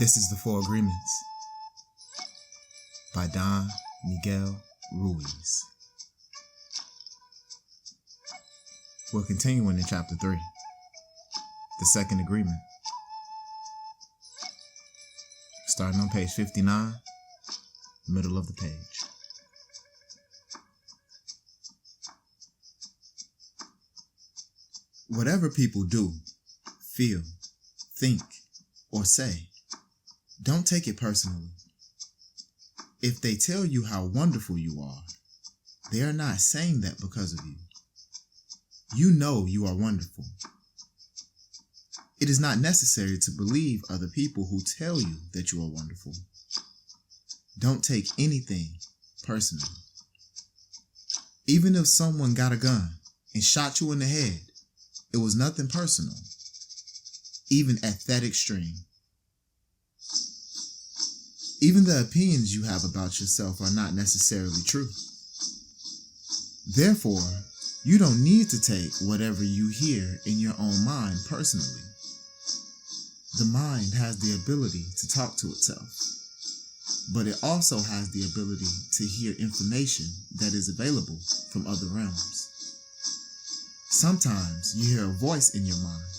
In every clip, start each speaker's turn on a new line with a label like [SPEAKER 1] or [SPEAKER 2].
[SPEAKER 1] This is The Four Agreements by Don Miguel Ruiz. We're continuing in chapter 3, the second agreement. Starting on page 59, middle of the page. Whatever people do, feel, think, or say, don't take it personally. If they tell you how wonderful you are, they are not saying that because of you. You know you are wonderful. It is not necessary to believe other people who tell you that you are wonderful. Don't take anything personally. Even if someone got a gun and shot you in the head, it was nothing personal, even at that extreme. Even the opinions you have about yourself are not necessarily true. Therefore, you don't need to take whatever you hear in your own mind personally. The mind has the ability to talk to itself, but it also has the ability to hear information that is available from other realms. Sometimes you hear a voice in your mind,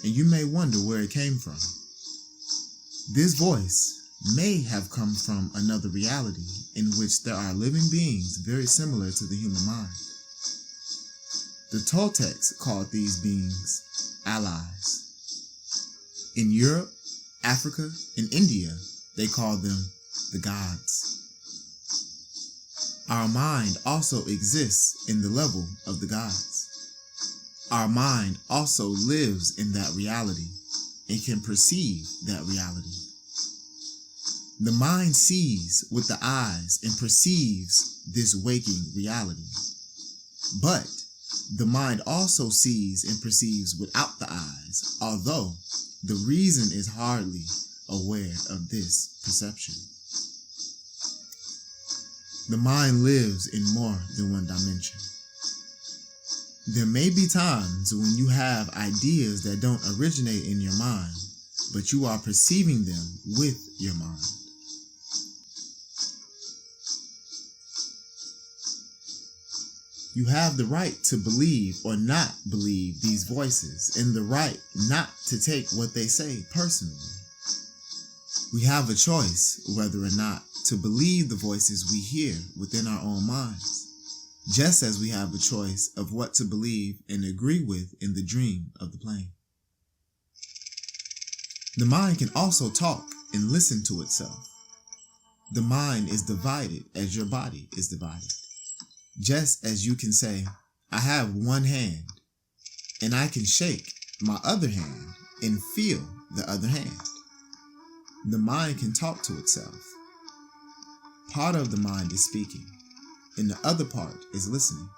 [SPEAKER 1] and you may wonder where it came from. This voice may have come from another reality in which there are living beings very similar to the human mind. The Toltecs called these beings allies. In Europe, Africa, and India, they called them the gods. Our mind also exists in the level of the gods. Our mind also lives in that reality and can perceive that reality. The mind sees with the eyes and perceives this waking reality. But the mind also sees and perceives without the eyes, although the reason is hardly aware of this perception. The mind lives in more than one dimension. There may be times when you have ideas that don't originate in your mind, but you are perceiving them with your mind. You have the right to believe or not believe these voices, and the right not to take what they say personally. We have a choice whether or not to believe the voices we hear within our own minds, just as we have a choice of what to believe and agree with in the dream of the plane. The mind can also talk and listen to itself. The mind is divided as your body is divided. Just as you can say, I have one hand, and I can shake my other hand and feel the other hand. The mind can talk to itself. Part of the mind is speaking, and the other part is listening.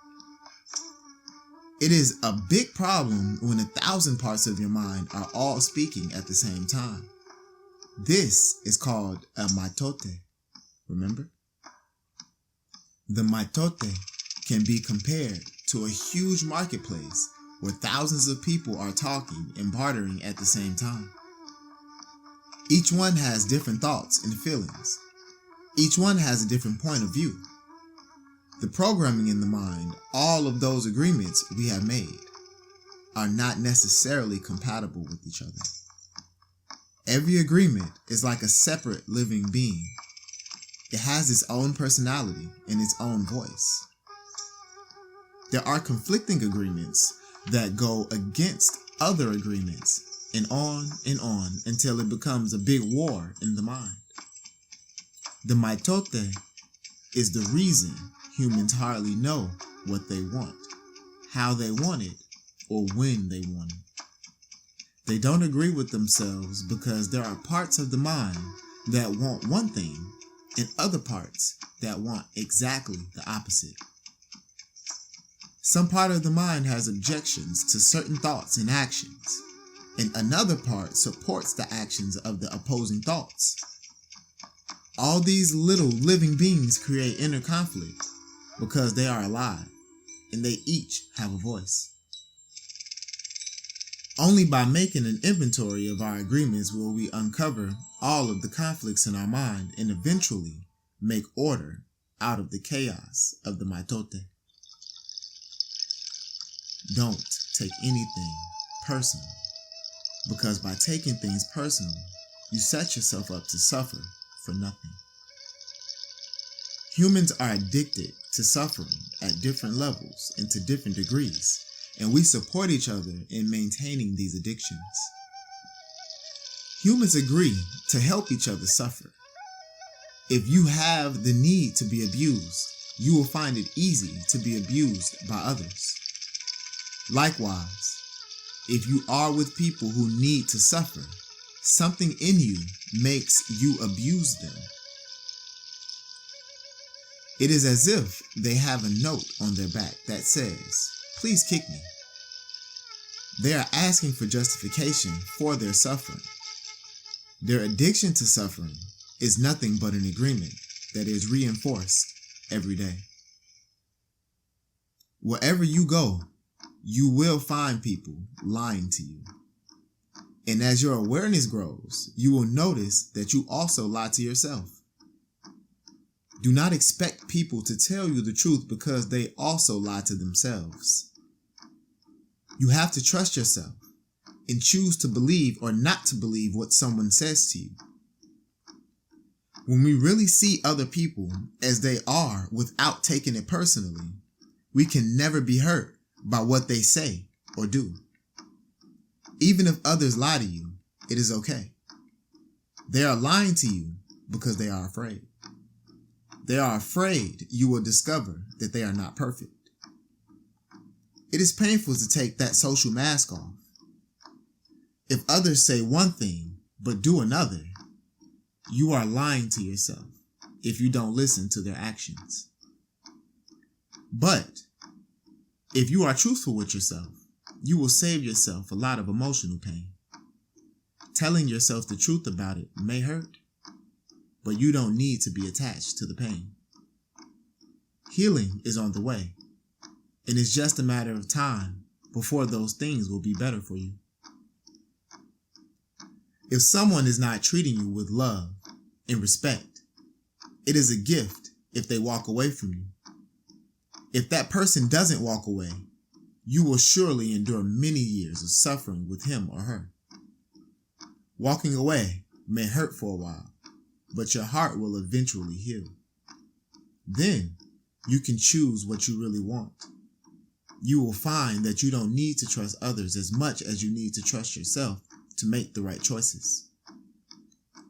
[SPEAKER 1] It is a big problem when 1,000 parts of your mind are all speaking at the same time. This is called a mitote. Remember? The mitote can be compared to a huge marketplace where thousands of people are talking and bartering at the same time. Each one has different thoughts and feelings. Each one has a different point of view. The programming in the mind, all of those agreements we have made, are not necessarily compatible with each other. Every agreement is like a separate living being. It has its own personality and its own voice. There are conflicting agreements that go against other agreements, and on until it becomes a big war in the mind. The mitote is the reason humans hardly know what they want, how they want it, or when they want it. They don't agree with themselves because there are parts of the mind that want one thing and other parts that want exactly the opposite. Some part of the mind has objections to certain thoughts and actions, and another part supports the actions of the opposing thoughts. All these little living beings create inner conflict because they are alive, and they each have a voice. Only by making an inventory of our agreements will we uncover all of the conflicts in our mind and eventually make order out of the chaos of the mitote. Don't take anything personal, because by taking things personally, you set yourself up to suffer for nothing. Humans are addicted to suffering at different levels and to different degrees, and we support each other in maintaining these addictions. Humans agree to help each other suffer. If you have the need to be abused, you will find it easy to be abused by others. Likewise, if you are with people who need to suffer, something in you makes you abuse them. It is as if they have a note on their back that says, "Please kick me." They are asking for justification for their suffering. Their addiction to suffering is nothing but an agreement that is reinforced every day. Wherever you go, you will find people lying to you. And as your awareness grows, you will notice that you also lie to yourself. Do not expect people to tell you the truth because they also lie to themselves. You have to trust yourself and choose to believe or not to believe what someone says to you. When we really see other people as they are without taking it personally, we can never be hurt by what they say or do. Even if others lie to you, it is okay. They are lying to you because they are afraid. They are afraid you will discover that they are not perfect. It is painful to take that social mask off. If others say one thing but do another, you are lying to yourself if you don't listen to their actions. But if you are truthful with yourself, you will save yourself a lot of emotional pain. Telling yourself the truth about it may hurt, but you don't need to be attached to the pain. Healing is on the way, and it's just a matter of time before those things will be better for you. If someone is not treating you with love and respect, it is a gift if they walk away from you. If that person doesn't walk away, you will surely endure many years of suffering with him or her. Walking away may hurt for a while, but your heart will eventually heal. Then you can choose what you really want. You will find that you don't need to trust others as much as you need to trust yourself to make the right choices.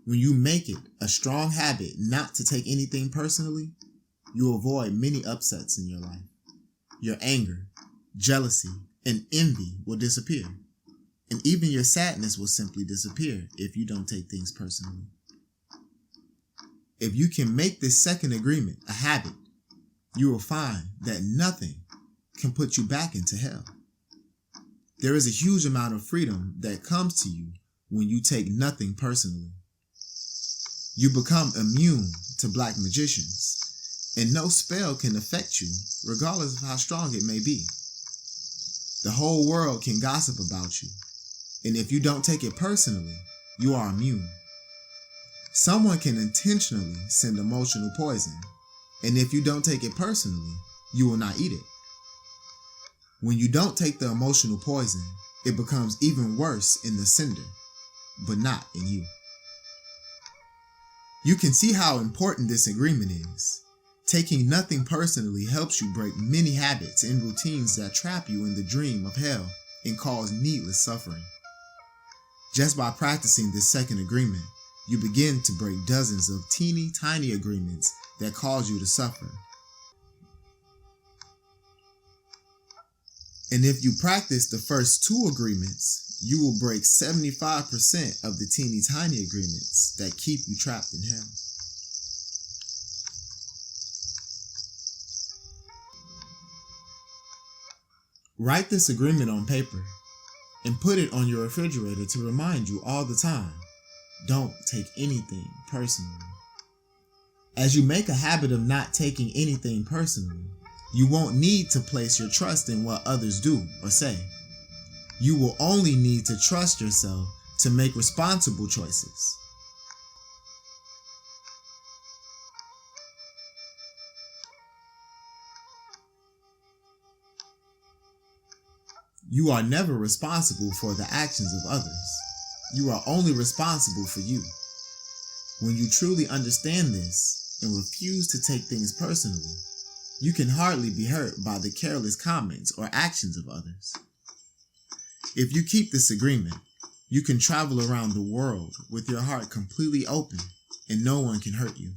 [SPEAKER 1] When you make it a strong habit not to take anything personally, you avoid many upsets in your life. Your anger, jealousy, and envy will disappear. And even your sadness will simply disappear if you don't take things personally. If you can make this second agreement a habit, you will find that nothing can put you back into hell. There is a huge amount of freedom that comes to you when you take nothing personally. You become immune to black magicians, and no spell can affect you regardless of how strong it may be. The whole world can gossip about you, and if you don't take it personally, you are immune. Someone can intentionally send emotional poison, and if you don't take it personally, you will not eat it. When you don't take the emotional poison, it becomes even worse in the sender, but not in you. You can see how important this agreement is. Taking nothing personally helps you break many habits and routines that trap you in the dream of hell and cause needless suffering. Just by practicing this second agreement, you begin to break dozens of teeny tiny agreements that cause you to suffer. And if you practice the first two agreements, you will break 75% of the teeny tiny agreements that keep you trapped in hell. Write this agreement on paper and put it on your refrigerator to remind you all the time. Don't take anything personally. As you make a habit of not taking anything personally, you won't need to place your trust in what others do or say. You will only need to trust yourself to make responsible choices. You are never responsible for the actions of others. You are only responsible for you. When you truly understand this and refuse to take things personally, you can hardly be hurt by the careless comments or actions of others. If you keep this agreement, you can travel around the world with your heart completely open and no one can hurt you.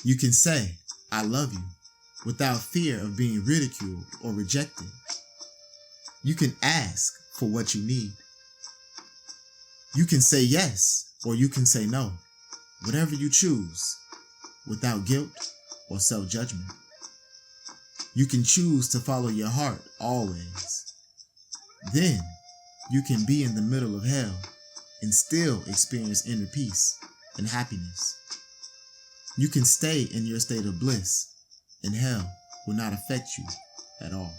[SPEAKER 1] You can say, "I love you," without fear of being ridiculed or rejected. You can ask for what you need. You can say yes or you can say no, whatever you choose, without guilt or self-judgment. You can choose to follow your heart always. Then you can be in the middle of hell and still experience inner peace and happiness. You can stay in your state of bliss and hell will not affect you at all.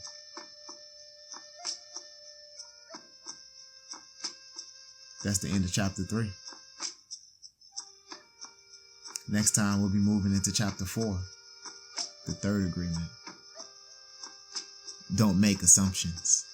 [SPEAKER 1] That's the end of chapter 3. Next time we'll be moving into chapter 4, the third agreement. Don't make assumptions.